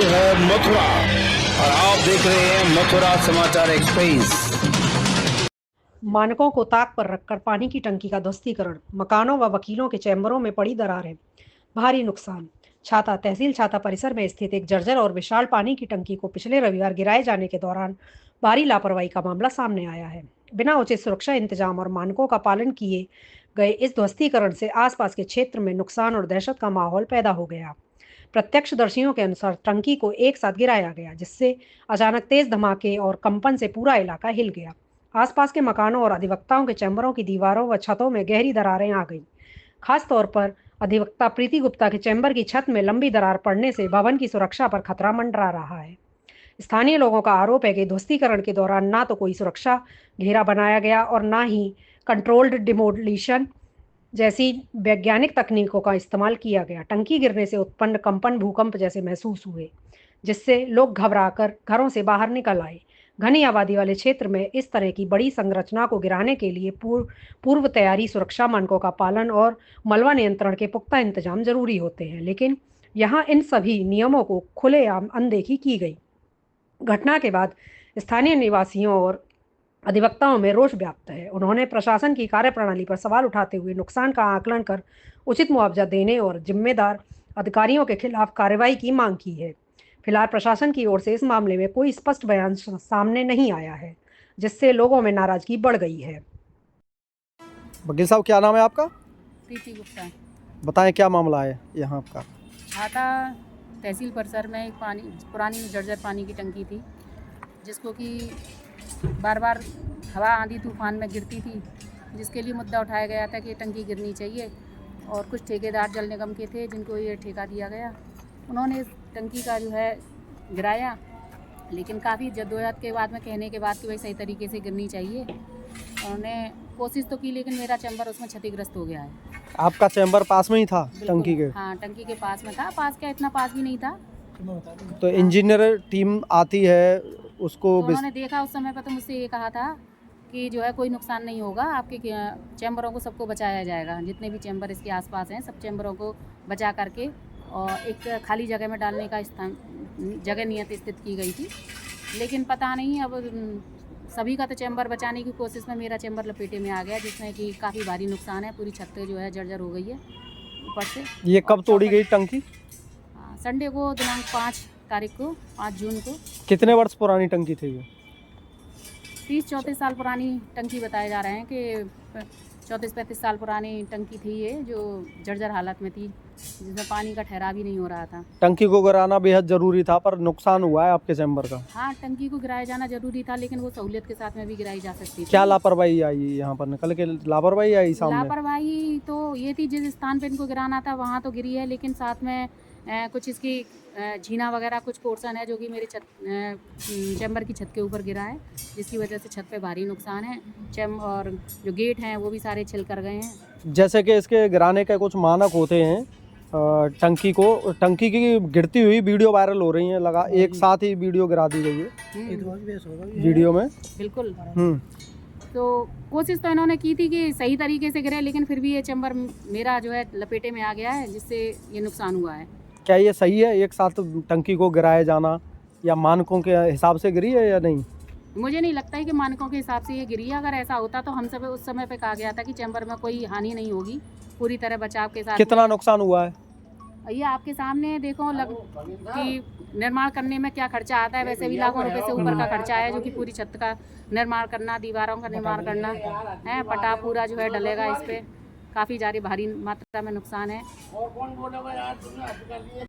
है मथुरा और आप देख रहे हैं मथुरा समाचार एक्सप्रेस। मानकों को ताक पर रखकर पानी की टंकी का ध्वस्तीकरण, मकानों व वकीलों के चैम्बरों में पड़ी दरारें, भारी नुकसान। छाता तहसील छाता परिसर में स्थित एक जर्जर और विशाल पानी की टंकी को पिछले रविवार गिराए जाने के दौरान भारी लापरवाही का मामला सामने आया है। बिना उचित सुरक्षा इंतजाम और मानकों का पालन किए गए इस ध्वस्तीकरण से आसपास के क्षेत्र में नुकसान और दहशत का माहौल पैदा हो गया। प्रत्यक्षदर्शियों के अनुसार टंकी को एक साथ गिराया गया, जिससे अचानक तेज धमाके और कंपन से पूरा इलाका हिल गया। आसपास के मकानों और अधिवक्ताओं के चैम्बरों की दीवारों व छतों में गहरी दरारें आ गईं। खास तौर पर अधिवक्ता प्रीति गुप्ता के चैम्बर की छत में लंबी दरार पड़ने से भवन की सुरक्षा पर खतरा मंडरा रहा है। स्थानीय लोगों का आरोप है कि ध्वस्तीकरण के दौरान ना तो कोई सुरक्षा घेरा बनाया गया और ना ही कंट्रोल्ड डिमोलिशन जैसी वैज्ञानिक तकनीकों का इस्तेमाल किया गया। टंकी गिरने से उत्पन्न कंपन भूकंप जैसे महसूस हुए, जिससे लोग घबराकर घरों से बाहर निकल आए। घनी आबादी वाले क्षेत्र में इस तरह की बड़ी संरचना को गिराने के लिए पूर्व तैयारी, सुरक्षा मानकों का पालन और मलबा नियंत्रण के पुख्ता इंतजाम जरूरी होते हैं, लेकिन यहाँ इन सभी नियमों को खुलेआम अनदेखी की गई। घटना के बाद स्थानीय निवासियों और अधिवक्ताओं में रोष व्याप्त है। उन्होंने प्रशासन की कार्यप्रणाली पर सवाल उठाते हुए नुकसान का आकलन कर उचित मुआवजा देने और जिम्मेदार अधिकारियों के खिलाफ कार्रवाई की मांग की है। फिलहाल प्रशासन की ओर से इस मामले में कोई स्पष्ट बयान सामने नहीं आया है, जिससे लोगों में नाराजगी बढ़ गई है। वकील साहब, क्या नाम है आपका? प्रीति गुप्ता। बताएं, क्या मामला है यहाँ आपका? छाता तहसील परिसर में एक पुरानी जर्जर पानी की टंकी थी, जिसको कि बार बार हवा आंधी तूफान में गिरती थी, जिसके लिए मुद्दा उठाया गया था कि ये टंकी गिरनी चाहिए। और कुछ ठेकेदार जल निगम के थे जिनको ये ठेका दिया गया। उन्होंने इस टंकी का जो है गिराया, लेकिन काफ़ी जद्दोजहद के बाद में कहने के बाद कि भाई सही तरीके से गिरनी चाहिए। उन्होंने कोशिश तो की, लेकिन मेरा चैम्बर उसमें क्षतिग्रस्त हो गया है। आपका चैम्बर पास में ही था टंकी के? हाँ, टंकी के पास में था। पास क्या, इतना पास भी नहीं था। तो इंजीनियर टीम आती है उसको तो उन्होंने देखा उस समय पर, तो मुझसे ये कहा था कि जो है कोई नुकसान नहीं होगा, आपके चैम्बरों को सबको बचाया जाएगा। जितने भी चैम्बर इसके आसपास हैं, सब चैम्बरों को बचा करके और एक खाली जगह में डालने का जगह नियत स्थित की गई थी। लेकिन पता नहीं, अब सभी का तो चैम्बर बचाने की कोशिश में मेरा चैम्बर लपेटे में आ गया, जिसमें कि काफ़ी भारी नुकसान है। पूरी छत जो है जर्जर हो गई है ऊपर से। ये कब तोड़ी गई टंकी? संडे को दिनांक 5 तारीख को, 5 जून को। कितने वर्ष पुरानी टंकी थी ये? 30-34 साल पुरानी टंकी बताए जा रहे हैं कि 34-35 साल पुरानी टंकी थी ये, जो जर्जर हालत में थी, जिसमें पानी का ठहराव भी नहीं हो रहा था। टंकी को गिराना बेहद जरूरी था, पर नुकसान हुआ है आपके चैम्बर का। हाँ, टंकी को गिराया जाना जरूरी था, लेकिन वो सहूलियत के साथ में भी गिराई जा सकती थी। क्या लापरवाही आई यहाँ पर? निकल के लापरवाही आई सामने? लापरवाही तो ये थी, जिस स्थान पे इनको गिराना था वहाँ तो गिरी है, लेकिन साथ में कुछ इसकी झीना वगैरह कुछ पोर्शन है जो कि मेरे चैम्बर की छत के ऊपर गिरा है, जिसकी वजह से छत पे भारी नुकसान है। और जो गेट हैं वो भी सारे छिल कर गए हैं। जैसे कि इसके गिराने के कुछ मानक होते हैं, टंकी की गिरती हुई वीडियो वायरल हो रही है, लगा एक साथ ही वीडियो गिरा दी गई है वीडियो में। बिल्कुल। तो कोशिश तो इन्होंने की थी कि सही तरीके से गिरे, लेकिन फिर भी ये चैम्बर मेरा जो है लपेटे में आ गया है, जिससे ये नुकसान हुआ है। क्या ये सही है एक साथ टंकी को गिराया जाना, या मानकों के हिसाब से गिरी है या नहीं? मुझे नहीं लगता है कि मानकों के हिसाब से ये गिरी है। अगर ऐसा होता तो हम सब उस समय पे कहा गया था कि चैम्बर में कोई हानि नहीं होगी, पूरी तरह बचाव के साथ। कितना नुकसान हुआ है? ये आपके सामने देखो कि निर्माण करने में क्या खर्चा आता है। वैसे भी लाखों रुपए से ऊपर का खर्चा है, जो कि पूरी छत का निर्माण करना, दीवारों का निर्माण करना है। पटा पूरा जो है डलेगा इस पे, काफ़ी भारी मात्रा में नुकसान है।